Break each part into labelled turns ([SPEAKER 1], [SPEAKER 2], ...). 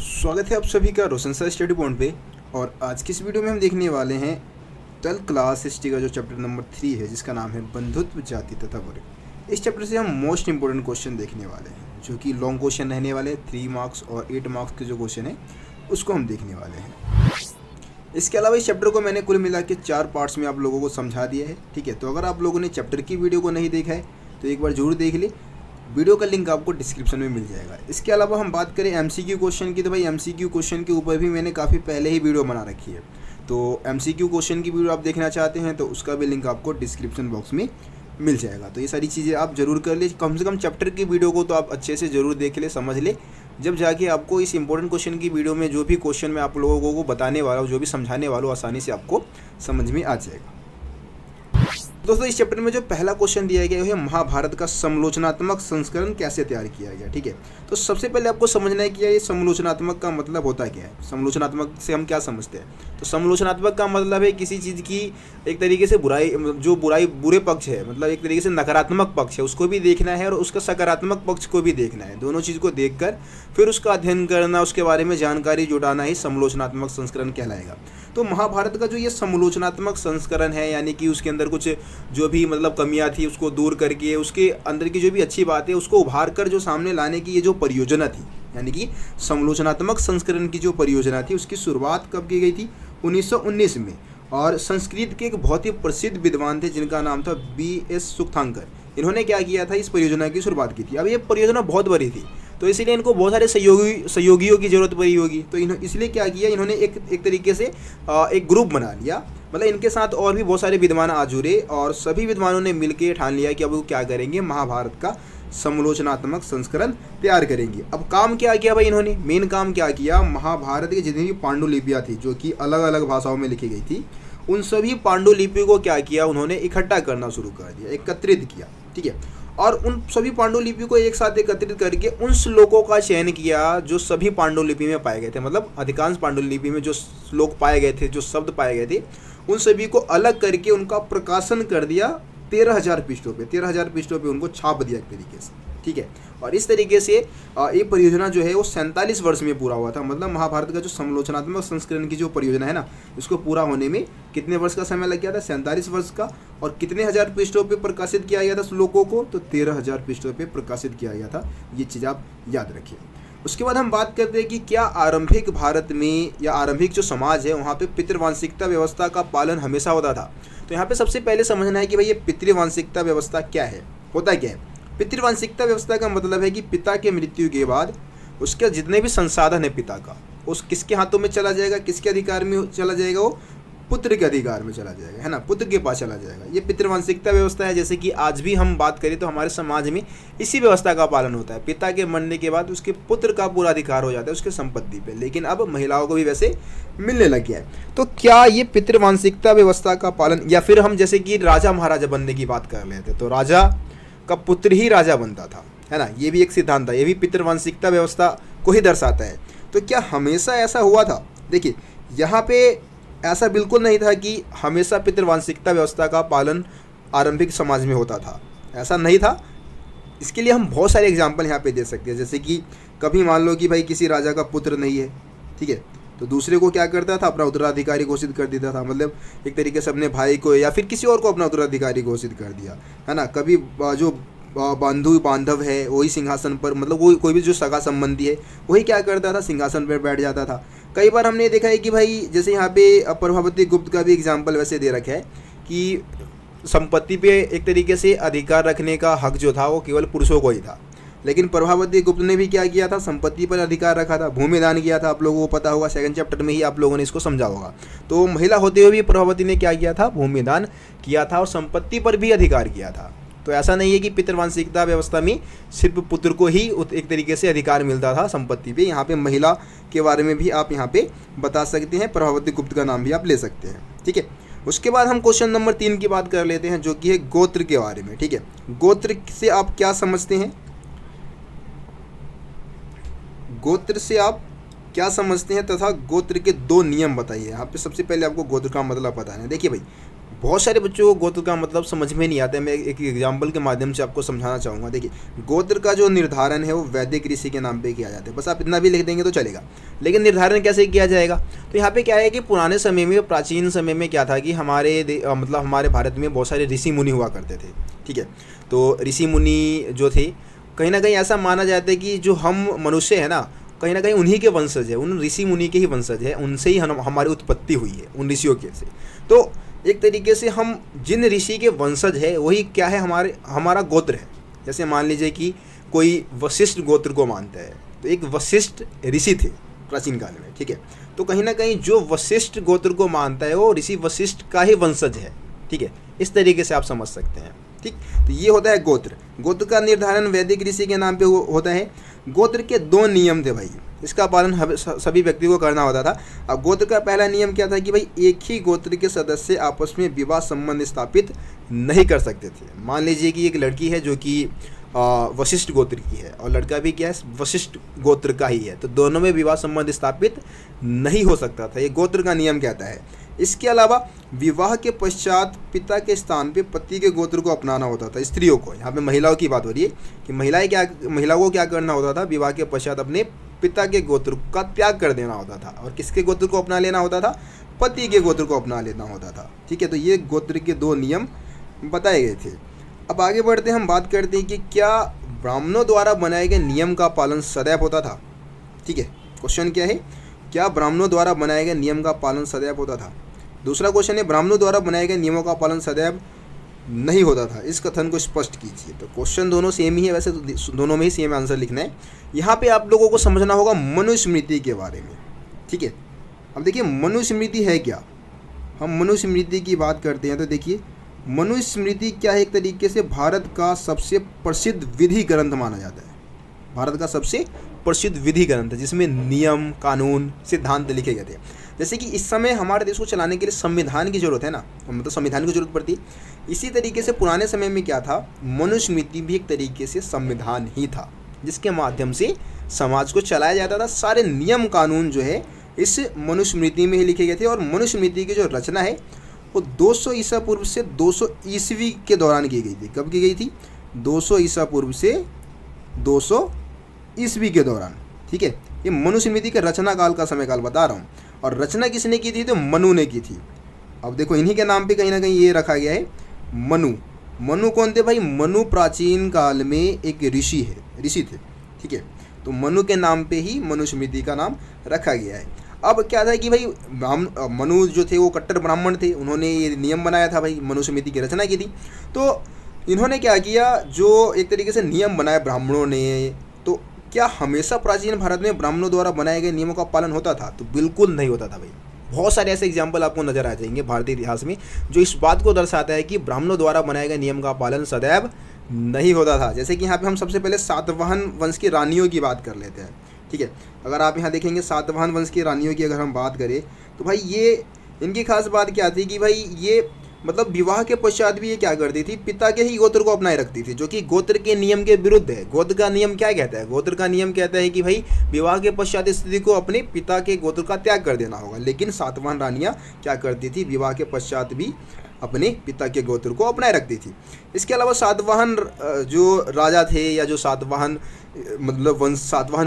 [SPEAKER 1] स्वागत है आप सभी का रोशन सर स्टडी पॉइंट पे। और आज की इस वीडियो में हम देखने वाले हैं 12th क्लास हिस्ट्री का जो चैप्टर नंबर 3 है, जिसका नाम है बंधुत्व, जाति तथा वर्ग। इस चैप्टर से हम मोस्ट इंपॉर्टेंट क्वेश्चन देखने वाले हैं, जो कि लॉन्ग क्वेश्चन रहने वाले 3 मार्क्स और 8 मार्क्स के जो क्वेश्चन है उसको हम देखने वाले हैं। इसके अलावा इस चैप्टर को मैंने कुल मिला के 4 पार्ट्स में आप लोगों को समझा दिया है। ठीक है, तो अगर आप लोगों ने चैप्टर की वीडियो को नहीं देखा है तो एक बार जरूर देख ले। वीडियो का लिंक आपको डिस्क्रिप्शन में मिल जाएगा। इसके अलावा हम बात करें एमसीक्यू क्वेश्चन की, तो भाई एमसीक्यू क्वेश्चन के ऊपर भी मैंने काफ़ी पहले ही वीडियो बना रखी है। तो एमसीक्यू क्वेश्चन की वीडियो आप देखना चाहते हैं तो उसका भी लिंक आपको डिस्क्रिप्शन बॉक्स में मिल जाएगा। तो ये सारी चीज़ें आप जरूर कर ले, कम से कम चैप्टर की वीडियो को तो आप अच्छे से ज़रूर देख ले, समझ ले, जब जाके आपको इस इंपॉर्टेंट क्वेश्चन की वीडियो में जो भी क्वेश्चन मैं आप लोगों को बताने वाला हूँ, जो भी समझाने वाला हूँ, आसानी से आपको समझ में आ जाएगा। दोस्तों, इस चैप्टर में जो पहला क्वेश्चन दिया गया है, महाभारत का समालोचनात्मक संस्करण कैसे तैयार किया गया। ठीक है, तो सबसे पहले आपको समझना है कि ये समालोचनात्मक का मतलब होता क्या है। समालोचनात्मक से हम क्या समझते हैं? तो समालोचनात्मक का मतलब है किसी चीज़ की एक तरीके से बुरे पक्ष है, मतलब एक तरीके से नकारात्मक पक्ष है, उसको भी देखना है और उसका सकारात्मक पक्ष को भी देखना है। दोनों चीज़ को देखकर फिर उसका अध्ययन करना, उसके बारे में जानकारी जुटाना ही समालोचनात्मक संस्करण कहलाएगा। तो महाभारत का जो ये समालोचनात्मक संस्करण है, यानी कि उसके अंदर कुछ जो भी मतलब कमियां थी उसको दूर करके, उसके अंदर की जो भी अच्छी बात है उसको उभार कर जो सामने लाने की ये जो परियोजना थी, यानी कि समालोचनात्मक संस्करण की जो परियोजना थी, उसकी शुरुआत कब की गई थी? 1919 में। और संस्कृत के एक बहुत ही प्रसिद्ध विद्वान थे जिनका नाम था B.S. सुक्थांकर। इन्होंने क्या किया था? इस परियोजना की शुरुआत की थी। अब ये परियोजना बहुत बड़ी थी, तो इसीलिए इनको बहुत सारे सहयोगियों की जरूरत पड़ी होगी। तो इसलिए क्या किया इन्होंने, एक तरीके से एक ग्रुप बना लिया, मतलब इनके साथ और भी बहुत सारे विद्वान आ जुड़े और सभी विद्वानों ने मिलकर ठान लिया कि अब वो क्या करेंगे, महाभारत का समालोचनात्मक संस्करण तैयार करेंगे। अब काम क्या किया भाई इन्होंने? मेन काम क्या किया, महाभारत की जितनी भी पांडुलिपियाँ थी जो कि अलग अलग भाषाओं में लिखी गई थी, उन सभी पांडुलिपियों को क्या किया उन्होंने, इकट्ठा करना शुरू कर दिया, एकत्रित किया। ठीक है, और उन सभी पांडुलिपि को एक साथ एकत्रित करके उन श्लोकों का चयन किया जो सभी पांडुलिपि में पाए गए थे, मतलब अधिकांश पांडुलिपि में जो श्लोक पाए गए थे, जो शब्द पाए गए थे, उन सभी को अलग करके उनका प्रकाशन कर दिया 13,000 पृष्ठों पे। 13,000 पृष्ठों पे उनको छाप दिया एक तरीके से। ठीक है, और इस तरीके से ये परियोजना जो है वो 47 वर्ष में पूरा हुआ था। मतलब महाभारत का जो समालोचनात्मक संस्करण की जो परियोजना है ना, इसको पूरा होने में कितने वर्ष का समय लग गया था? 47 वर्ष का। और कितने हजार पृष्ठों पे प्रकाशित किया गया था श्लोकों को? तो 13,000 पृष्ठों पे प्रकाशित किया गया था। ये चीज़ आप याद रखिए। उसके बाद हम बात करते हैं कि क्या आरंभिक भारत में या आरंभिक जो समाज है वहाँ पे पितृवांशिकता व्यवस्था का पालन हमेशा होता था। तो यहाँ पे सबसे पहले समझना है कि भाई ये पितृवांशिकता व्यवस्था क्या है, होता क्या है। पितृवांशिकता व्यवस्था का मतलब है कि पिता के मृत्यु के बाद उसके जितने भी संसाधन है पिता का, उस किसके हाथों में चला जाएगा, किसके अधिकार में चला जाएगा? वो पुत्र के अधिकार में चला जाएगा, है ना, पुत्र के पास चला जाएगा। ये पितृवांशिकता व्यवस्था है। जैसे कि आज भी हम बात करें तो हमारे समाज में इसी व्यवस्था का पालन होता है। पिता के मरने के बाद उसके पुत्र का पूरा अधिकार हो जाता है उसके संपत्ति पे, लेकिन अब महिलाओं को भी वैसे मिलने लग गया है। तो क्या ये पितृवांशिकता व्यवस्था का पालन, या फिर हम जैसे कि राजा महाराजा बनने की बात कर लेते, तो राजा का पुत्र ही राजा बनता था, है ना, ये भी एक सिद्धांत था, ये भी पितृवांशिकता व्यवस्था को ही दर्शाता है। तो क्या हमेशा ऐसा हुआ था? देखिए, यहाँ पे ऐसा बिल्कुल नहीं था कि हमेशा पितृवांशिकता व्यवस्था का पालन आरंभिक समाज में होता था, ऐसा नहीं था। इसके लिए हम बहुत सारे एग्जाम्पल यहाँ पे दे सकते हैं। जैसे कि कभी मान लो कि भाई किसी राजा का पुत्र नहीं है, ठीक है, तो दूसरे को क्या करता था, अपना उत्तराधिकारी घोषित कर देता था। मतलब एक तरीके से अपने भाई को या फिर किसी और को अपना उत्तराधिकारी घोषित कर दिया, है ना। कभी जो बंधु बांधव है वही सिंहासन पर, मतलब वो कोई भी जो सगा संबंधी है वही क्या करता था, सिंहासन पर बैठ जाता था। कई बार हमने देखा है कि भाई जैसे यहाँ पे प्रभावती गुप्त का भी एग्जाम्पल वैसे दे रखा है कि संपत्ति पे एक तरीके से अधिकार रखने का हक जो था वो केवल पुरुषों को ही था, लेकिन प्रभावती गुप्त ने भी क्या किया था, संपत्ति पर अधिकार रखा था, भूमि दान किया था। आप लोगों को पता होगा, 2nd चैप्टर में ही आप लोगों ने इसको समझा होगा। तो महिला होते हुए भी प्रभावती ने क्या किया था, भूमि दान किया था और संपत्ति पर भी अधिकार किया था। तो ऐसा नहीं है कि पितृवांशिकता व्यवस्था में सिर्फ पुत्र को ही एक तरीके से अधिकार मिलता था संपत्ति पे। यहाँ पे महिला के बारे में भी आप यहाँ पे बता सकते हैं, प्रभावती गुप्त का नाम भी आप ले सकते हैं। ठीक है, उसके बाद हम क्वेश्चन नंबर 3 की बात कर लेते हैं, जो कि है गोत्र के बारे में। ठीक है, गोत्र से आप क्या समझते हैं? गोत्र से आप क्या समझते हैं तथा गोत्र के 2 नियम बताइए। यहाँ पे सबसे पहले आपको गोत्र का मतलब पता है। देखिए भाई, बहुत सारे बच्चों को गोत्र का मतलब समझ में नहीं आता है। मैं एक एग्जाम्पल के माध्यम से आपको समझाना चाहूँगा। देखिए, गोत्र का जो निर्धारण है वो वैदिक ऋषि के नाम पे किया जाता है। बस आप इतना भी लिख देंगे तो चलेगा, लेकिन निर्धारण कैसे किया जाएगा? तो यहाँ पे क्या है कि पुराने समय में, प्राचीन समय में क्या था कि हमारे भारत में बहुत सारे ऋषि मुनि हुआ करते थे। ठीक है, तो ऋषि मुनि जो थे, कहीं ना कहीं ऐसा माना जाता है कि जो हम मनुष्य है ना, कहीं ना कहीं उन्हीं के वंशज है, उन ऋषि मुनि के ही वंशज है, उनसे ही हमारी उत्पत्ति हुई है, उन ऋषियों के से। तो एक तरीके से हम जिन ऋषि के वंशज है वही क्या है, हमारा गोत्र है। जैसे मान लीजिए कि कोई वशिष्ठ गोत्र को मानता है, तो एक वशिष्ठ ऋषि थे प्राचीन काल में। ठीक है, तो कहीं ना कहीं जो वशिष्ठ गोत्र को मानता है वो ऋषि वशिष्ठ का ही वंशज है। ठीक है, इस तरीके से आप समझ सकते हैं। ठीक, तो ये होता है गोत्र। गोत्र का निर्धारण वैदिक ऋषि के नाम पे होता है। गोत्र के 2 नियम थे भाई, इसका पालन सभी व्यक्ति को करना होता था। अब गोत्र का पहला नियम क्या था कि भाई एक ही गोत्र के सदस्य आपस में विवाह संबंध स्थापित नहीं कर सकते थे। मान लीजिए कि एक लड़की है जो कि वशिष्ठ गोत्र की है और लड़का भी क्या है, वशिष्ठ गोत्र का ही है, तो दोनों में विवाह संबंध स्थापित नहीं हो सकता था, ये गोत्र का नियम कहता है। इसके अलावा विवाह के पश्चात पिता के स्थान पे पति के गोत्र को अपनाना होता था स्त्रियों को। यहाँ पे महिलाओं की बात हो रही है कि महिलाओं को क्या करना होता था, विवाह के पश्चात अपने पिता के गोत्र का त्याग कर देना होता था और किसके गोत्र को अपना लेना होता था, पति के गोत्र को अपना लेना होता था। ठीक है, तो ये गोत्र के 2 नियम बताए गए थे। अब आगे बढ़ते हम बात करते हैं कि क्या ब्राह्मणों द्वारा बनाए गए नियम का पालन सदैव होता था। ठीक है, क्वेश्चन क्या है, क्या ब्राह्मणों द्वारा बनाए गए नियम का पालन सदैव होता था। दूसरा क्वेश्चन है, ब्राह्मणों द्वारा बनाए गए नियमों का पालन सदैव नहीं होता था, इस कथन को स्पष्ट कीजिए। तो क्वेश्चन दोनों सेम ही है, वैसे तो दोनों में ही सेम आंसर लिखना है। यहाँ पे आप लोगों को समझना होगा मनुस्मृति के बारे में। ठीक है, अब देखिए मनुस्मृति है क्या। हम मनुस्मृति की बात करते हैं तो देखिए मनुस्मृति क्या है, एक तरीके से भारत का सबसे प्रसिद्ध विधि ग्रंथ माना जाता है। भारत का सबसे प्रसिद्ध विधि ग्रंथ है जिसमें नियम, कानून, सिद्धांत लिखे गए थे। जैसे कि इस समय हमारे देश को चलाने के लिए संविधान की जरूरत है ना, मतलब संविधान की जरूरत पड़ती है। इसी तरीके से पुराने समय में क्या था, मनुस्मृति भी एक तरीके से संविधान ही था जिसके माध्यम से समाज को चलाया जाता था। सारे नियम कानून जो है इस मनुस्मृति में ही लिखे गए थे। और मनुस्मृति की जो रचना है वो 200 ईसा पूर्व से 200 ईस्वी के दौरान की गई थी। कब की गई थी, 200 ईसा पूर्व से 200 ईस्वी के दौरान। ठीक है, ये मनुस्मृति के रचना काल का समय काल बता रहा हूँ। और रचना किसने की थी, तो मनु ने की थी। अब देखो इन्हीं के नाम पे कहीं ना कहीं ये रखा गया है मनु। मनु कौन थे भाई, मनु प्राचीन काल में एक ऋषि थे। ठीक है, तो मनु के नाम पे ही मनुस्मृति का नाम रखा गया है। अब क्या था कि भाई मनु जो थे वो कट्टर ब्राह्मण थे, उन्होंने ये नियम बनाया था भाई, मनुस्मृति की रचना की थी। तो इन्होंने क्या किया, जो एक तरीके से नियम बनाए ब्राह्मणों ने, तो क्या हमेशा प्राचीन भारत में ब्राह्मणों द्वारा बनाए गए नियमों का पालन होता था, तो बिल्कुल नहीं होता था भाई। बहुत सारे ऐसे एग्जाम्पल आपको नजर आ जाएंगे भारतीय इतिहास में जो इस बात को दर्शाता है कि ब्राह्मणों द्वारा बनाए गए नियम का पालन सदैव नहीं होता था। जैसे कि यहाँ पे हम सबसे पहले सातवाहन वंश की रानियों की बात कर लेते हैं। ठीक है, अगर आप यहाँ देखेंगे सातवाहन वंश की रानियों की अगर हम बात करें तो भाई ये इनकी खास बात क्या थी कि भाई ये मतलब विवाह के पश्चात भी ये क्या करती थी, पिता के ही गोत्र को अपनाए रखती थी, जो कि गोत्र के नियम के विरुद्ध है। गोत्र का नियम क्या कहता है, गोत्र का नियम कहता है कि भाई विवाह के पश्चात स्त्री को अपने पिता के गोत्र का त्याग कर देना होगा। लेकिन सातवाहन रानियाँ क्या करती थी, विवाह के पश्चात भी अपने पिता के गोत्र को अपनाए रखती थी। इसके अलावा सातवाहन जो राजा थे या जो सातवाहन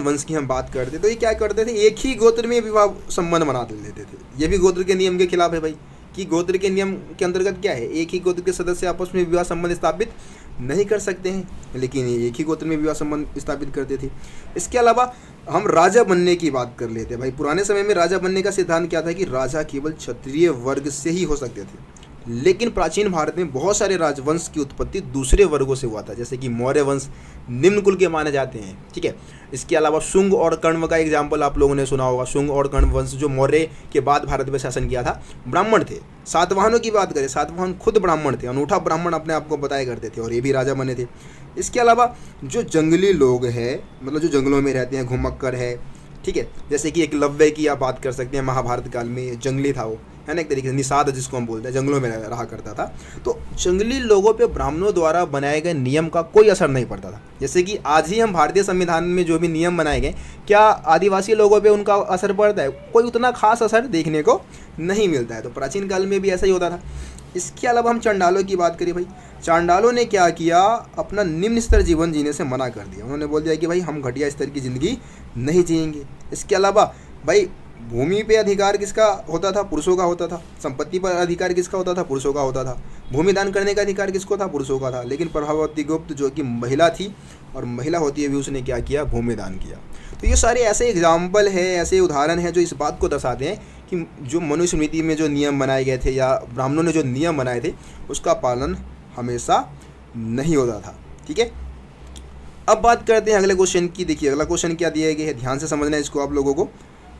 [SPEAKER 1] वंश की हम बात करते तो ये क्या करते थे, एक ही गोत्र में विवाह संबंध बना लेते थे। ये भी गोत्र के नियम के खिलाफ है भाई, कि गोत्र के नियम के अंतर्गत क्या है, एक ही गोत्र के सदस्य आपस में विवाह संबंध स्थापित नहीं कर सकते हैं, लेकिन एक ही गोत्र में विवाह संबंध स्थापित करते थे। इसके अलावा हम राजा बनने की बात कर लेते हैं भाई। पुराने समय में राजा बनने का सिद्धांत क्या था कि राजा केवल क्षत्रिय वर्ग से ही हो सकते थे, लेकिन प्राचीन भारत में बहुत सारे राजवंश की उत्पत्ति दूसरे वर्गों से हुआ था, जैसे कि मौर्य वंश निम्न कुल के माने जाते हैं। ठीक है, इसके अलावा शुंग और कण्व का एग्जाम्पल आप लोगों ने सुना होगा। शुंग और कण्व वंश जो मौर्य के बाद भारत में शासन किया था, ब्राह्मण थे। सातवाहनों की बात करें, सातवाहन खुद ब्राह्मण थे, अनूठा ब्राह्मण अपने आप को बताया करते थे और ये भी राजा बने थे। इसके अलावा जो जंगली लोग हैं, मतलब जो जंगलों में रहते हैं, घुमक्कर है, ठीक है, जैसे कि एकलव्य की आप बात कर सकते हैं, महाभारत काल में जंगली था वो। है ना, एक तरीके से निषाद जिसको हम बोलते हैं, जंगलों में रहा करता था। तो जंगली लोगों पे ब्राह्मणों द्वारा बनाए गए नियम का कोई असर नहीं पड़ता था। जैसे कि आज ही हम भारतीय संविधान में जो भी नियम बनाए गए, क्या आदिवासी लोगों पे उनका असर पड़ता है? कोई उतना खास असर देखने को नहीं मिलता है। तो प्राचीन काल में भी ऐसा ही होता था। इसके अलावा हम चांडालों की बात करें भाई, चांडालों ने क्या किया, अपना निम्न स्तर जीवन जीने से मना कर दिया। उन्होंने बोल दिया कि भाई हम घटिया स्तर की ज़िंदगी नहीं जिएंगे। इसके अलावा भाई भूमि पे अधिकार किसका होता था? पुरुषों का होता था। संपत्ति पर अधिकार किसका होता था? पुरुषों का होता था। भूमि दान करने का अधिकार किसको था? पुरुषों का था। लेकिन प्रभावती गुप्त जो कि महिला थी और महिला होती है भी, उसने क्या किया? भूमि दान किया। तो ये सारे ऐसे एग्जाम्पल है, ऐसे उदाहरण हैं जो इस बात को दर्शाते हैं कि जो मनुस्मृति में जो नियम बनाए गए थे या ब्राह्मणों ने जो नियम बनाए थे उसका पालन हमेशा नहीं होता था। ठीक है, अब बात करते हैं अगले क्वेश्चन की। देखिए अगला क्वेश्चन क्या दिया गया है, ध्यान से समझना है इसको आप लोगों को।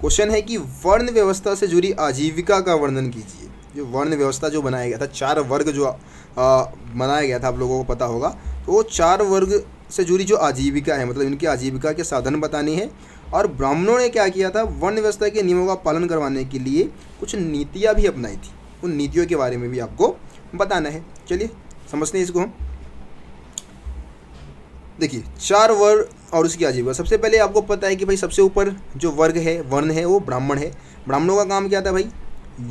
[SPEAKER 1] क्वेश्चन है कि वर्ण व्यवस्था से जुड़ी आजीविका का वर्णन कीजिए। जो वर्ण व्यवस्था जो बनाया गया था, 4 वर्ग जो बनाया गया था, आप लोगों को पता होगा, तो वो 4 वर्ग से जुड़ी जो आजीविका है, मतलब इनकी आजीविका के साधन बतानी है। और ब्राह्मणों ने क्या किया था, वर्ण व्यवस्था के नियमों का पालन करवाने के लिए कुछ नीतियाँ भी अपनाई थी। उन नीतियों के बारे में भी आपको बताना है। चलिए समझते हैं इसको हम। देखिए 4 वर्ग और उसकी आजीविका। सबसे पहले आपको पता है कि भाई सबसे ऊपर जो वर्ग है, वर्ण है, वो ब्राह्मण है। ब्राह्मणों का काम क्या था भाई?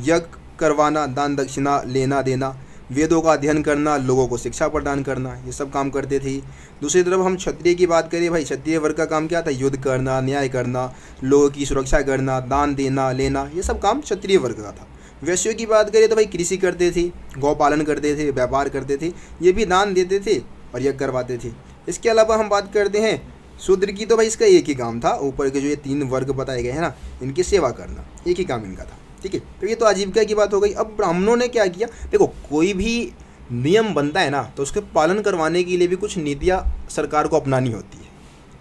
[SPEAKER 1] यज्ञ करवाना, दान दक्षिणा लेना देना, वेदों का अध्ययन करना, लोगों को शिक्षा प्रदान करना, ये सब काम करते थे। दूसरी तरफ हम क्षत्रिय की बात करें भाई, क्षत्रिय वर्ग का काम क्या था? युद्ध करना, न्याय करना, लोगों की सुरक्षा करना, दान देना लेना, ये सब काम क्षत्रिय वर्ग का था। वैश्यों की बात करें तो भाई कृषि करते थे, गौ पालन करते थे, व्यापार करते थे, ये भी दान देते थे और यज्ञ करवाते थे। इसके अलावा हम बात करते हैं शूद्र की, तो भाई इसका एक ही काम था। ऊपर के जो ये 3 वर्ग बताए गए हैं ना, इनकी सेवा करना, एक ही काम इनका था। ठीक है, तो ये तो आजीविका की बात हो गई। अब ब्राह्मणों ने क्या किया? देखो कोई भी नियम बनता है ना, तो उसके पालन करवाने के लिए भी कुछ नीतियाँ सरकार को अपनानी होती है।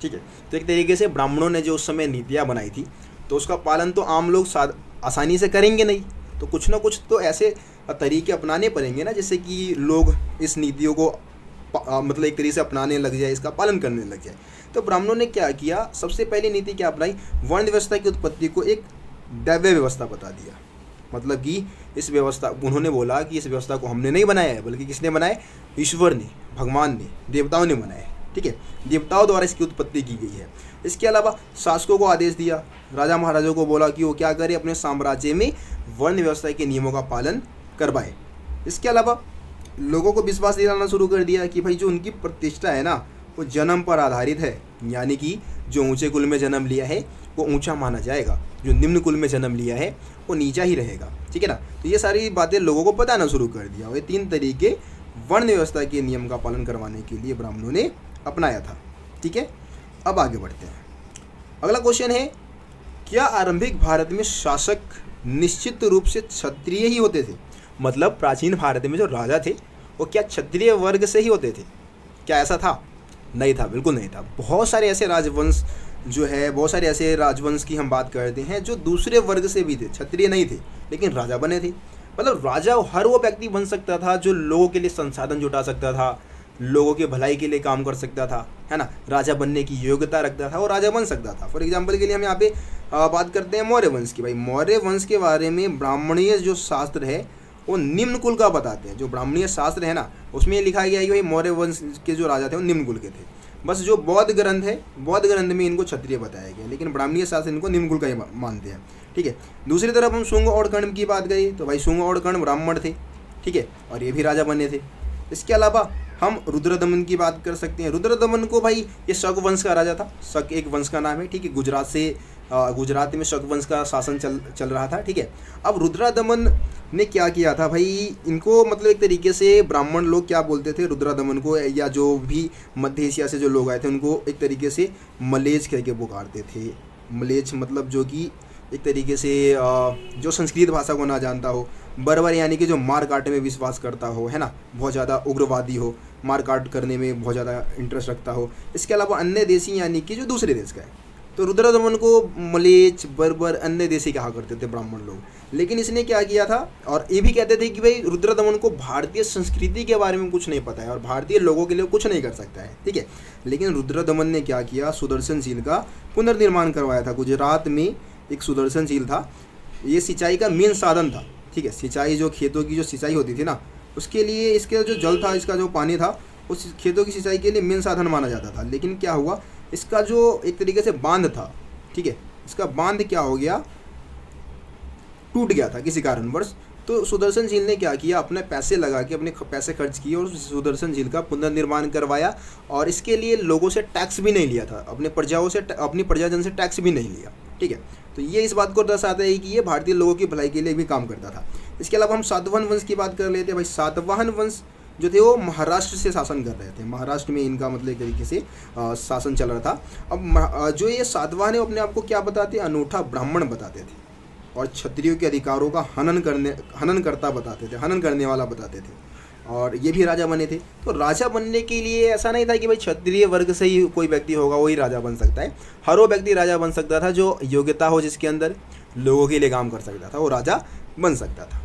[SPEAKER 1] ठीक है, तो एक तरीके से ब्राह्मणों ने जो उस समय नीतियाँ बनाई थी, तो उसका पालन तो आम लोग आसानी से करेंगे नहीं, तो कुछ ना कुछ तो ऐसे तरीके अपनाने पड़ेंगे ना, जिससे कि लोग इस नीतियों को मतलब एक तरीके से अपनाने लग जाए, इसका पालन करने लग जाए। तो ब्राह्मणों ने क्या किया? सबसे पहली नीति क्या अपनाई? वर्ण व्यवस्था की उत्पत्ति को एक दैव्य व्यवस्था बता दिया। मतलब कि इस व्यवस्था, उन्होंने बोला कि इस व्यवस्था को हमने नहीं बनाया है, बल्कि किसने बनाया? ईश्वर ने, भगवान ने, देवताओं ने बनाया है। ठीक है, देवताओं द्वारा इसकी उत्पत्ति की गई है। इसके अलावा शासकों को आदेश दिया, राजा महाराजाओं को बोला कि वो क्या करें, अपने साम्राज्य में वर्ण व्यवस्था के नियमों का पालन करवाएं। इसके अलावा लोगों को विश्वास दिलाना शुरू कर दिया कि भाई जो उनकी प्रतिष्ठा है ना, वो जन्म पर आधारित है। यानी कि जो ऊंचे कुल में जन्म लिया है वो ऊंचा माना जाएगा, जो निम्न कुल में जन्म लिया है वो नीचा ही रहेगा। ठीक है ना, तो ये सारी बातें लोगों को बताना शुरू कर दिया। ये 3 तरीके वर्ण व्यवस्था के नियम का पालन करवाने के लिए ब्राह्मणों ने अपनाया था। ठीक है, अब आगे बढ़ते हैं। अगला क्वेश्चन है, क्या आरंभिक भारत में शासक निश्चित रूप से क्षत्रिय ही होते थे? मतलब प्राचीन भारत में जो राजा थे वो क्या क्षत्रिय वर्ग से ही होते थे? क्या ऐसा था? नहीं था, बिल्कुल नहीं था। बहुत सारे ऐसे राजवंश जो है, बहुत सारे ऐसे राजवंश की हम बात करते हैं जो दूसरे वर्ग से भी थे, क्षत्रिय नहीं थे, लेकिन राजा बने थे। मतलब राजा हर वो व्यक्ति बन सकता था जो लोगों के लिए संसाधन जुटा सकता था, लोगों के भलाई के लिए काम कर सकता था, है ना, राजा बनने की योग्यता रखता था और राजा बन सकता था। फॉर एग्जांपल के लिए हम यहाँ पे बात करते हैं मौर्य वंश की। भाई मौर्य वंश के बारे में ब्राह्मणीय जो शास्त्र है वो निम्न कुल का बताते हैं। जो ब्राह्मणीय शास्त्र है ना, उसमें लिखा गया है कि भाई मौर्य वंश के जो राजा थे वो निम्न कुल के थे। बस जो बौद्ध ग्रंथ है, बौद्ध ग्रंथ में इनको क्षत्रिय बताया गया, लेकिन ब्राह्मणीय शास्त्र इनको निम्न कुल का ही मानते हैं। ठीक है, दूसरी तरफ हम शुंग और कर्ण की बात करें तो भाई शुंग और कर्ण ब्राह्मण थे। ठीक है, और ये भी राजा बने थे। इसके अलावा हम रुद्रदमन की बात कर सकते हैं। रुद्रदमन को भाई ये शक वंश का राजा था। शक एक वंश का नाम है। ठीक है, गुजरात में शक वंश का शासन चल रहा था। ठीक है, अब रुद्रदमन ने क्या किया था भाई, इनको मतलब एक तरीके से ब्राह्मण लोग क्या बोलते थे रुद्रदमन को, या जो भी मध्य एशिया से जो लोग आए थे उनको एक तरीके से मलेच कह के पुकारते थे। मलेच मतलब जो कि एक तरीके से जो संस्कृत भाषा को ना जानता हो, बर्बर यानी कि जो मार काट में विश्वास करता हो, है ना, बहुत ज़्यादा उग्रवादी हो, मार काट करने में बहुत ज़्यादा इंटरेस्ट रखता हो। इसके अलावा अन्य देशी यानी कि जो दूसरे देश का है। तो रुद्रदमन को मलेच, बर्बर, अन्य देशी कहा करते थे ब्राह्मण लोग। लेकिन इसने क्या किया था, और ये भी कहते थे कि भाई रुद्रदमन को भारतीय संस्कृति के बारे में कुछ नहीं पता है और भारतीय लोगों के लिए कुछ नहीं कर सकता है। ठीक है, लेकिन रुद्रदमन ने क्या किया, सुदर्शन झील का पुनर्निर्माण करवाया था। गुजरात में एक सुदर्शन झील था, ये सिंचाई का मेन साधन था। ठीक है, सिंचाई जो खेतों की जो सिंचाई होती थी ना, उसके लिए इसका जो जल था, इसका जो पानी था, उस खेतों की सिंचाई के लिए मेन साधन माना जाता था। लेकिन क्या हुआ, इसका जो एक तरीके से बांध था, ठीक है, इसका बांध क्या हो गया, टूट गया था किसी कारणवश। तो सुदर्शन झील ने क्या किया, अपने पैसे लगा के, अपने पैसे खर्च किए और सुदर्शन झील का पुनर्निर्माण करवाया, और इसके लिए लोगों से टैक्स भी नहीं लिया था, अपने प्रजाओं से, अपनी प्रजाजन से टैक्स भी नहीं लिया, ठीक है। तो ये इस बात को दर्शाता है कि ये भारतीय लोगों की भलाई के लिए भी काम करता था। इसके अलावा हम सातवाहन वंश की बात कर लेते हैं। भाई सातवाहन वंश जो थे वो महाराष्ट्र से शासन कर रहे थे, महाराष्ट्र में इनका मतलब एक तरीके से शासन चल रहा था। अब जो ये सातवाहन है अपने आप को क्या बताते, अनूठा ब्राह्मण बताते थे, और क्षत्रियों के अधिकारों का हनन करता बताते थे, हनन करने वाला बताते थे, और ये भी राजा बने थे। तो राजा बनने के लिए ऐसा नहीं था कि भाई क्षत्रिय वर्ग से ही कोई व्यक्ति होगा वही राजा बन सकता है, हर वो व्यक्ति राजा बन सकता था जो योग्यता हो, जिसके अंदर लोगों के लिए काम कर सकता था, वो राजा बन सकता था।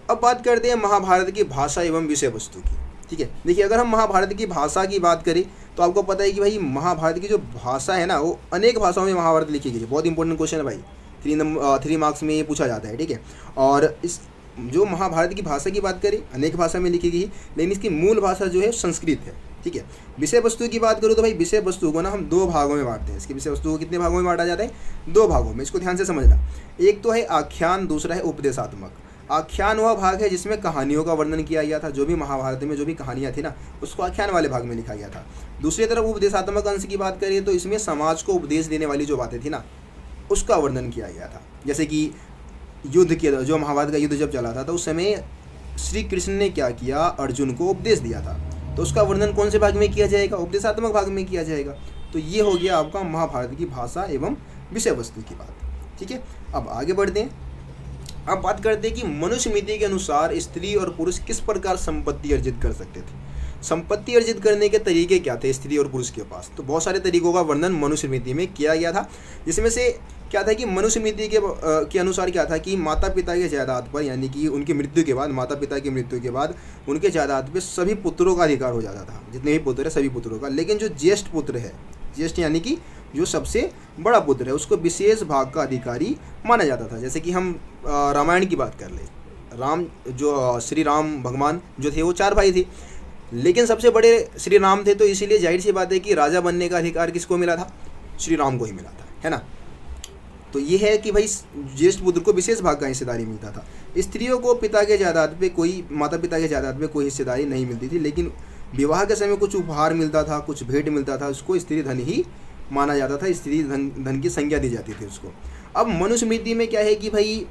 [SPEAKER 1] अब बात करते हैं महाभारत की भाषा एवं विषय वस्तु की, ठीक है। देखिए, अगर हम महाभारत की भाषा की बात करें तो आपको पता है कि भाई महाभारत की जो भाषा है ना, वो अनेक भाषाओं में महाभारत लिखी गई है। बहुत इंपॉर्टेंट क्वेश्चन है भाई, 3 मार्क्स में ये पूछा जाता है, ठीक है। और इस जो महाभारत की भाषा की बात करें, अनेक भाषा में लिखी गई है, लेकिन इसकी मूल भाषा जो है संस्कृत है, ठीक है। विषय वस्तु की बात करूँ तो भाई विषय वस्तु को ना हम 2 भागों में बांटते हैं। इसकी विषय वस्तु को कितने भागों में बांटा जाता है, 2 भागों में। इसको ध्यान से समझना। एक तो है आख्यान, दूसरा है उपदेशात्मक। आख्यान वह भाग है जिसमें कहानियों का वर्णन किया गया था, जो भी महाभारत में जो भी कहानियाँ थी ना, उसको आख्यान वाले भाग में लिखा गया था। दूसरी तरफ उपदेशात्मक अंश की बात करें तो इसमें समाज को उपदेश देने वाली जो बातें थी ना, उसका वर्णन किया गया था। जैसे कि युद्ध के जो महाभारत का युद्ध जब चला था तो उस समय श्री कृष्ण ने क्या किया, अर्जुन को उपदेश दिया था, तो उसका वर्णन कौन से भाग में किया जाएगा, उपदेशात्मक भाग में किया जाएगा। तो ये हो गया आपका महाभारत की भाषा एवं विषय वस्तु की बात, ठीक है। अब आगे बढ़ते हैं। अब बात करते हैं कि मनुस्मृति के अनुसार स्त्री और पुरुष किस प्रकार संपत्ति अर्जित कर सकते थे। संपत्ति अर्जित करने के तरीके क्या थे स्त्री और पुरुष के पास, तो बहुत सारे तरीकों का वर्णन मनुस्मृति में किया गया था। जिसमें से क्या था कि मनुस्मृति के अनुसार क्या था कि माता पिता के जायदाद पर, यानी कि उनकी मृत्यु के बाद, माता पिता की मृत्यु के बाद उनके जायदाद पे सभी पुत्रों का अधिकार हो जाता था, जितने भी पुत्र है सभी पुत्रों का। लेकिन जो ज्येष्ठ पुत्र है, ज्येष्ठ यानी कि जो सबसे बड़ा पुत्र है, उसको विशेष भाग का अधिकारी माना जाता था। जैसे कि हम रामायण की बात कर ले, राम जो श्री राम भगवान जो थे वो 4 भाई थे, लेकिन सबसे बड़े श्री राम थे, तो इसीलिए जाहिर सी बात है कि राजा बनने का अधिकार किसको मिला था, श्री राम को ही मिला था, है ना। तो ये है कि भाई ज्येष्ठ पुत्र को विशेष भाग का हिस्सेदारी मिलता था। स्त्रियों को पिता के जायदाद पे कोई, माता पिता के जायदाद पे कोई हिस्सेदारी नहीं मिलती थी, लेकिन विवाह के समय कुछ उपहार मिलता था, कुछ भेंट मिलता था, उसको स्त्री धन ही माना जाता था, स्त्री धन की संज्ञा दी जाती थी उसको। अब मनुस्मृति में क्या है कि भाई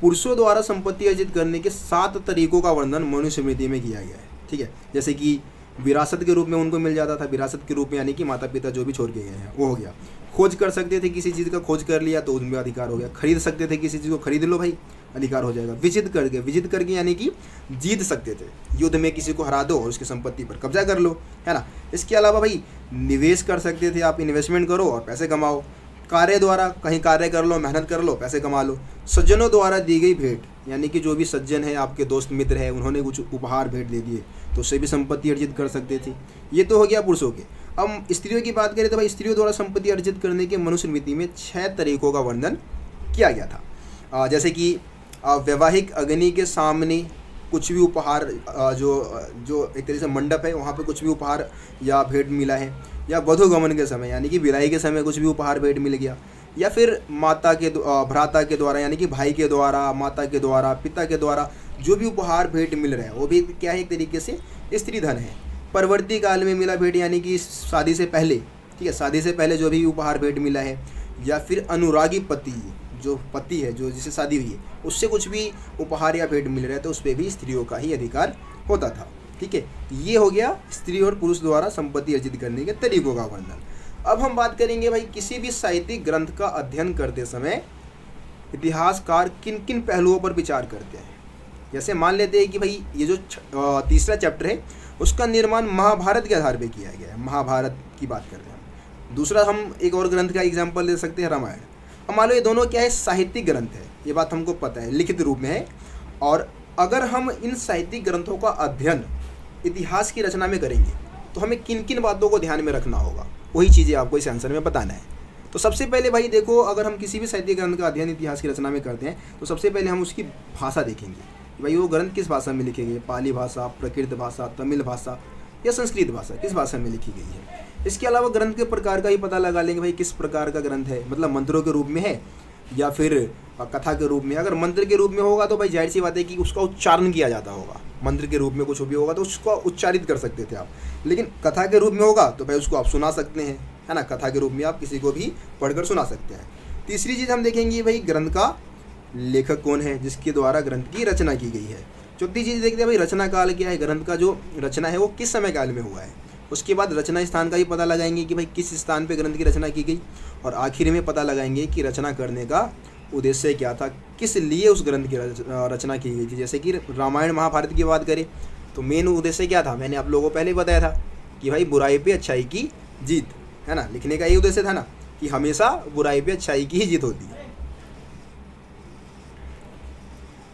[SPEAKER 1] पुरुषों द्वारा संपत्ति अर्जित करने के 7 तरीकों का वर्णन मनुस्मृति में किया गया है, ठीक है। जैसे कि विरासत के रूप में उनको मिल जाता था, विरासत के रूप में यानी कि माता पिता जो भी छोड़ के गए हैं वो हो गया। खोज कर सकते थे, किसी चीज़ का खोज कर लिया तो उनमें अधिकार हो गया। खरीद सकते थे, किसी चीज़ को खरीद लो भाई, अधिकार हो जाएगा। विजित करके यानी कि जीत सकते थे, युद्ध में किसी को हरा दो और उसकी संपत्ति पर कब्जा कर लो, है ना। इसके अलावा भाई निवेश कर सकते थे, आप इन्वेस्टमेंट करो और पैसे कमाओ। कार्य द्वारा कहीं कार्य कर लो, मेहनत कर लो, पैसे कमा लो। सज्जनों द्वारा दी गई भेंट, यानी कि जो भी सज्जन है, आपके दोस्त मित्र है, उन्होंने कुछ उपहार भेंट दे दिए तो उससे भी संपत्ति अर्जित कर सकते थे। ये तो हो गया पुरुषों के। अब स्त्रियों की बात करें तो भाई स्त्रियों द्वारा संपत्ति अर्जित करने के मनुस्मृति में 6 तरीकों का वर्णन किया गया था। जैसे कि वैवाहिक अग्नि के सामने कुछ भी उपहार, जो एक तरीके से मंडप है वहाँ पे कुछ भी उपहार या भेंट मिला है, या वधूगमन के समय यानी कि विदाई के समय कुछ भी उपहार भेंट मिल गया, या फिर माता के भ्राता के द्वारा यानी कि भाई के द्वारा, माता के द्वारा, पिता के द्वारा जो भी उपहार भेंट मिल रहा है वो भी क्या है, एक तरीके से स्त्री धन है। परवर्ती काल में मिला भेंट यानी कि शादी से पहले, ठीक है, शादी से पहले जो भी उपहार भेंट मिला है, या फिर अनुरागी पति, जो पति है जो जिससे शादी हुई है, उससे कुछ भी उपहार या भेंट मिल रहा है तो उस पर भी स्त्रियों का ही अधिकार होता था, ठीक है। ये हो गया स्त्री और पुरुष द्वारा संपत्ति अर्जित करने के तरीकों का वर्णन। अब हम बात करेंगे भाई किसी भी साहित्यिक ग्रंथ का अध्ययन करते समय इतिहासकार किन किन पहलुओं पर विचार करते हैं। जैसे मान लेते हैं कि भाई ये जो तीसरा चैप्टर है उसका निर्माण महाभारत के आधार पर किया गया है, महाभारत की बात कर रहे हैं। दूसरा हम एक और ग्रंथ का एग्जाम्पल दे सकते हैं, रामायण। अब मान लो ये दोनों क्या है, साहित्यिक ग्रंथ है, ये बात हमको पता है, लिखित रूप में है। और अगर हम इन साहित्यिक ग्रंथों का अध्ययन इतिहास की रचना में करेंगे तो हमें किन किन बातों को ध्यान में रखना होगा, वही चीज़ें आपको इस आंसर में बताना है। तो सबसे पहले भाई देखो, अगर हम किसी भी साहित्यिक ग्रंथ का अध्ययन इतिहास की रचना में करते हैं तो सबसे पहले हम उसकी भाषा देखेंगे। भाई वो ग्रंथ किस भाषा में लिखे गए, पाली भाषा, प्राकृत भाषा, तमिल भाषा या संस्कृत भाषा, किस भाषा में लिखी गई है। इसके अलावा ग्रंथ के प्रकार का ही पता लगा लेंगे भाई किस प्रकार का ग्रंथ है, मतलब मंत्रों के रूप में है या फिर कथा के रूप में। अगर मंत्र के रूप में होगा तो भाई जाहिर सी बात है कि उसका उच्चारण किया जाता होगा, मंत्र के रूप में कुछ भी होगा तो उसको उच्चारित कर सकते थे आप। लेकिन कथा के रूप में होगा तो भाई उसको आप सुना सकते हैं, है ना, कथा के रूप में आप किसी को भी पढ़कर सुना सकते हैं। तीसरी चीज़ हम देखेंगे भाई ग्रंथ का लेखक कौन है जिसके द्वारा ग्रंथ की रचना की गई है। चौथी चीज़ देखते हैं भाई रचना काल क्या है, ग्रंथ का जो रचना है वो किस समय काल में हुआ है। उसके बाद रचना स्थान का ही पता लगाएंगे कि भाई किस स्थान पे ग्रंथ की रचना की गई, और आखिर में पता लगाएंगे कि रचना करने का उद्देश्य क्या था, किस लिए उस ग्रंथ की रचना की गई थी। जैसे कि रामायण महाभारत की बात करें तो मेन उद्देश्य क्या था, मैंने आप लोगों को पहले बताया था कि भाई बुराई पे अच्छाई की जीत, है ना, लिखने का यही उद्देश्य था ना कि हमेशा बुराई पे अच्छाई की ही जीत होती है।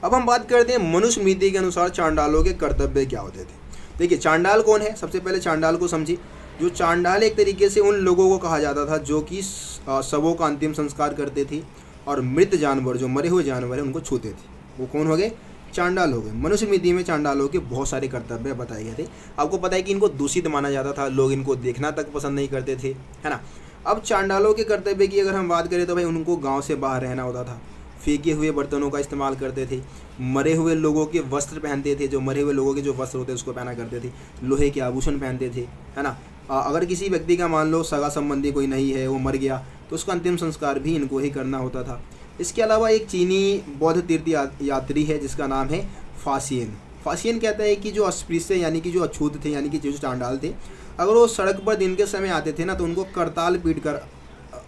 [SPEAKER 1] अब हम बात करते हैं मनुस्मृति के अनुसार चांडालों के कर्तव्य क्या होते थे। देखिए चांडाल कौन है, सबसे पहले चांडाल को समझिए। जो चांडाल एक तरीके से उन लोगों को कहा जाता था जो कि शवों का अंतिम संस्कार करते थे और मृत जानवर, जो मरे हुए जानवर हैं, उनको छूते थे। वो कौन हो गए, चांडाल हो गए। मनुस्मृति में चांडालों के बहुत सारे कर्तव्य बताए गए थे। आपको पता है कि इनको दूषित माना जाता था, लोग इनको देखना तक पसंद नहीं करते थे, है ना। अब चांडालों के कर्तव्य की अगर हम बात करें तो भाई उनको गाँव से बाहर रहना होता था, फेंके हुए बर्तनों का इस्तेमाल करते थे, मरे हुए लोगों के वस्त्र पहनते थे, जो मरे हुए लोगों के जो वस्त्र होते हैं उसको पहना करते थे, लोहे के आभूषण पहनते थे, है ना। अगर किसी व्यक्ति का मान लो सगा संबंधी कोई नहीं है, वो मर गया, तो उसका अंतिम संस्कार भी इनको ही करना होता था। इसके अलावा एक चीनी बौद्ध तीर्थ यात्री है जिसका नाम है फासियन। फासियन कहता है कि जो अस्पृश्य यानी कि जो अछूत थे, यानी कि जो चांडाल थे, अगर वो सड़क पर दिन के समय आते थे ना तो उनको करताल पीट कर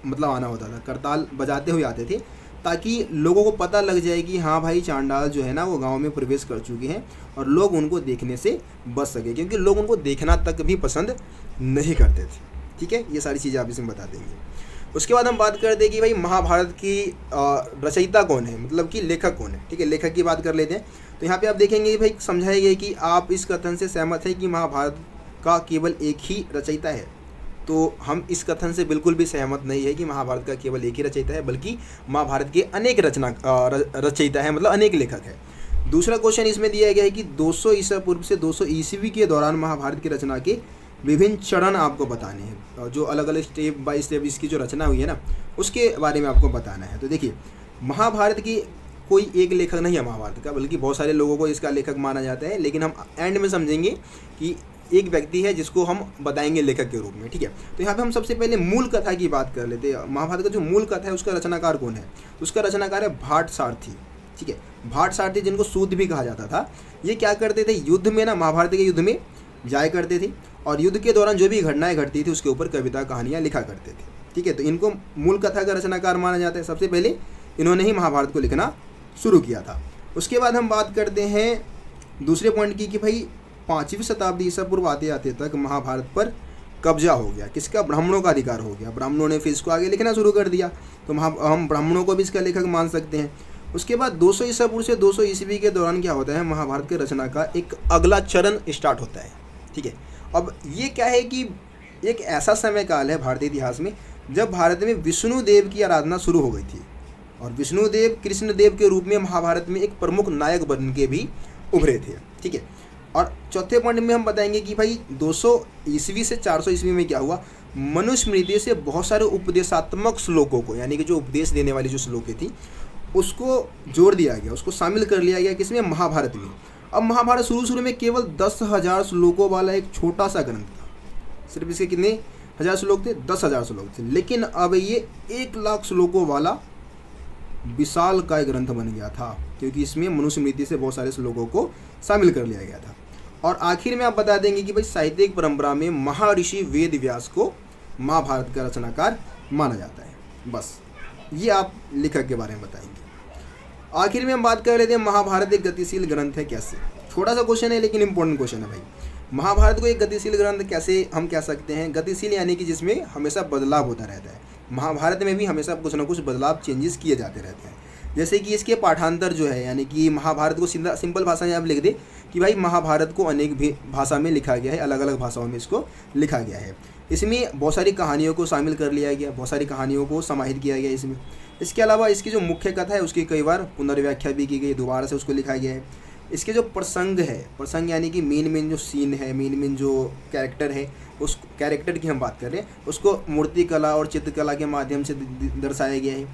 [SPEAKER 1] मतलब आना होता था, करताल बजाते हुए आते थे, ताकि लोगों को पता लग जाए कि हाँ भाई चांडाल जो है ना वो गांव में प्रवेश कर चुके हैं, और लोग उनको देखने से बच सके, क्योंकि लोग उनको देखना तक भी पसंद नहीं करते थे। ठीक है, ये सारी चीज़ें आप इसमें बता देंगे। उसके बाद हम बात करते हैं कि भाई महाभारत की रचयिता कौन है, मतलब कि लेखक कौन है। ठीक है, लेखक की बात कर लेते हैं। तो यहाँ पे आप देखेंगे भाई समझाया गया कि आप इस कथन से सहमत हैं कि महाभारत का केवल एक ही रचयिता है। तो हम इस कथन से बिल्कुल भी सहमत नहीं है कि महाभारत का केवल एक ही रचयिता है, बल्कि महाभारत के अनेक रचयिता है, मतलब अनेक लेखक है। दूसरा क्वेश्चन इसमें दिया गया है कि 200 ईसा पूर्व से 200 ईस्वी के दौरान महाभारत की रचना के विभिन्न चरण आपको बताने हैं, जो अलग अलग स्टेप बाय स्टेप इसकी जो रचना हुई है ना उसके बारे में आपको बताना है। तो देखिए महाभारत की कोई एक लेखक नहीं है महाभारत का, बल्कि बहुत सारे लोगों को इसका लेखक माना जाता है, लेकिन हम एंड में समझेंगे कि एक व्यक्ति है जिसको हम बताएंगे लेखक के रूप में। ठीक है, तो यहाँ पे हम सबसे पहले मूल कथा की बात कर लेते हैं। महाभारत का जो मूल कथा है उसका रचनाकार कौन है, उसका रचनाकार है भाट सारथी। ठीक है, भाट सारथी जिनको सूत भी कहा जाता था, ये क्या करते थे, युद्ध में ना, महाभारत के युद्ध में जाया करते थे और युद्ध के दौरान जो भी घटनाएं घटती थी उसके ऊपर कविता कहानियाँ लिखा करते थे। ठीक है, तो इनको मूल कथा का रचनाकार माना जाता है। सबसे पहले इन्होंने ही महाभारत को लिखना शुरू किया था। उसके बाद हम बात करते हैं दूसरे पॉइंट की कि भाई 5वीं शताब्दी ईसा पूर्व आते आते तक महाभारत पर कब्जा हो गया। किसका, ब्राह्मणों का अधिकार हो गया। ब्राह्मणों ने फिर इसको आगे लिखना शुरू कर दिया, तो हम ब्राह्मणों को भी इसका लेखक मान सकते हैं। उसके बाद 200 ईसा पूर्व से 200 ईस्वी के दौरान क्या होता है, महाभारत के रचना का एक अगला चरण स्टार्ट होता है। ठीक है, अब ये क्या है कि एक ऐसा समय काल है भारतीय इतिहास में जब भारत में विष्णु देव की आराधना शुरू हो गई थी, और विष्णु देव कृष्ण देव के रूप में महाभारत में एक प्रमुख नायक बन के भी उभरे थे। ठीक है, और चौथे पॉइंट में हम बताएंगे कि भाई 200 ईस्वी से 400 ईस्वी में क्या हुआ, मनुस्मृति से बहुत सारे उपदेशात्मक श्लोकों को, यानी कि जो उपदेश देने वाली जो श्लोकें थी उसको जोड़ दिया गया, उसको शामिल कर लिया गया किसमें, महाभारत में। अब महाभारत शुरू में केवल 10,000 श्लोकों वाला एक छोटा सा ग्रंथ था। सिर्फ इसके कितने हज़ार श्लोक थे, 10,000 श्लोक थे। लेकिन अब ये 1,00,000 श्लोकों वाला विशाल काय ग्रंथ बन गया था, क्योंकि इसमें मनुस्मृति से बहुत सारे श्लोकों को शामिल कर लिया गया था। और आखिर में आप बता देंगे कि भाई साहित्यिक परंपरा में महर्षि वेद व्यास को महाभारत का रचनाकार माना जाता है। बस ये आप लेखक के बारे में बताएंगे। आखिर में हम बात कर लेते हैं महाभारत एक गतिशील ग्रंथ है कैसे। छोटा सा क्वेश्चन है लेकिन इंपॉर्टेंट क्वेश्चन है भाई। महाभारत को एक गतिशील ग्रंथ कैसे हम कह सकते हैं, गतिशील यानी कि जिसमें हमेशा बदलाव होता रहता है। महाभारत में भी हमेशा कुछ ना कुछ बदलाव चेंजेस किए जाते रहते हैं। जैसे कि इसके पाठांतर जो है, यानी कि महाभारत को सिंपल भाषा में आप लिख दे कि भाई महाभारत को अनेक भी भाषा में लिखा गया है, अलग अलग भाषाओं में इसको लिखा गया है। इसमें बहुत सारी कहानियों को शामिल कर लिया गया, बहुत सारी कहानियों को समाहित किया गया इसमें। इसके अलावा इसकी जो मुख्य कथा है उसकी कई बार पुनर्व्याख्या भी की गई, दोबारा से उसको लिखा गया है। इसके जो प्रसंग है, प्रसंग यानी कि मेन जो सीन है, मेन जो कैरेक्टर है, उस कैरेक्टर की हम बात कर रहे हैं, उसको मूर्तिकला और चित्रकला के माध्यम से दर्शाया गया है।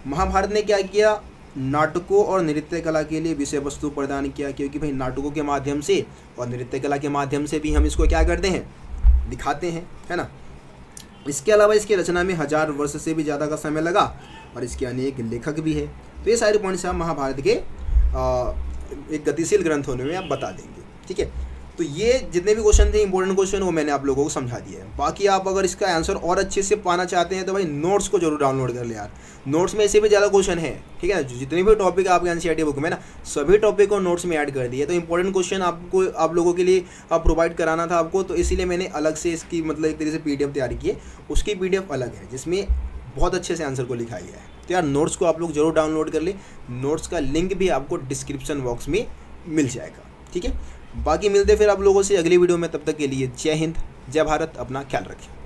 [SPEAKER 1] महाभारत ने क्या किया, नाटकों और नृत्य कला के लिए विषय वस्तु प्रदान किया, क्योंकि भाई नाटकों के माध्यम से और नृत्य कला के माध्यम से भी हम इसको क्या करते हैं, दिखाते हैं, है ना। इसके अलावा इसकी रचना में 1000 वर्ष से भी ज़्यादा का समय लगा और इसके अनेक लेखक भी है। तो ये सारे पॉइंट्स हम महाभारत के एक गतिशील ग्रंथ होने में आप बता देंगे, ठीक है। तो ये जितने भी क्वेश्चन थे, इंपॉर्टेंट क्वेश्चन, वो मैंने आप लोगों को समझा दिया है। बाकी आप अगर इसका आंसर और अच्छे से पाना चाहते हैं तो भाई नोट्स को जरूर डाउनलोड कर ले यार। नोट्स में ऐसे भी ज़्यादा क्वेश्चन है, ठीक है। जितने भी टॉपिक आपके एनसीईआरटी बुक में ना, सभी टॉपिक को नोट्स में ऐड कर दिए। तो इंपॉर्टेंट क्वेश्चन आप लोगों के लिए प्रोवाइड कराना था आपको, तो इसीलिए मैंने अलग से इसकी मतलब एक तरीके से PDF तैयार की है। उसकी PDF अलग है जिसमें बहुत अच्छे से आंसर को लिखा गया है। तो यार नोट्स को आप लोग जरूर डाउनलोड कर ले। नोट्स का लिंक भी आपको डिस्क्रिप्शन बॉक्स में मिल जाएगा, ठीक है। बाकी मिलते फिर आप लोगों से अगली वीडियो में, तब तक के लिए जय हिंद, जय भारत, अपना ख्याल रखें।